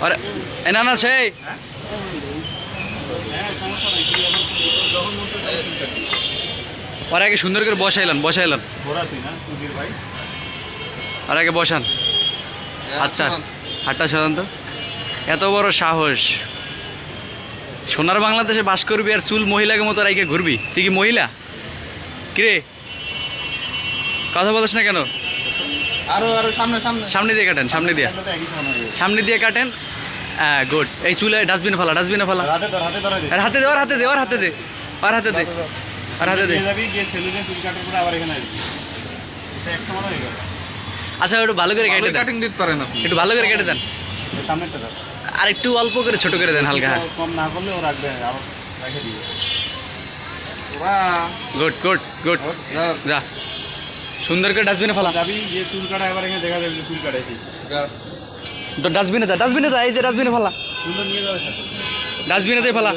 আরে এ না না সেই ওর আগে সুন্দর করে বসাইলাম আর আগে বসান। আচ্ছা হাটটা সাধারণত এত বড় সাহস, সোনার বাংলাদেশে বাস করবি আর চুল মহিলাকে মতো রাইকে ঘুরবি? তুই কি মহিলা? কিরে কথা বলিস না কেন? আরো সামনে সামনে সামনে দিয়ে কাটেন, সামনে দিয়ে কাটেন। হ্যাঁ গুড। এই চুলে ডাস্টবিনে ফেলা, আর হাতে দে, আর হাতে দে, আর হাতে দে, আর হাতে দে, আর হাতে দে। আচ্ছা একটু ভালো করে কেটে দেন, কাটিং দিতে পারেন আপনি। একটু ভালো করে কেটে দেন, আর একটু অল্প করে ছোট করে দেন হালকা। কম না করলে ও রাখবে, আবার রেখে দিবে। ওরা গুড গুড গুড। যা সুন্দর করে ডাস্টবিনে ফেলা। যাবি যে চুল কাটা, এবার এখানে দেখা যাবে যে চুল কাটাইছি। ডাস্টবিনে যা, ডাস্টবিনে যা, এই যে ডাস্টবিনে ফেলা, চুলটা নিয়ে যাবে সাথে। ডাস্টবিনে যাই ফেলা।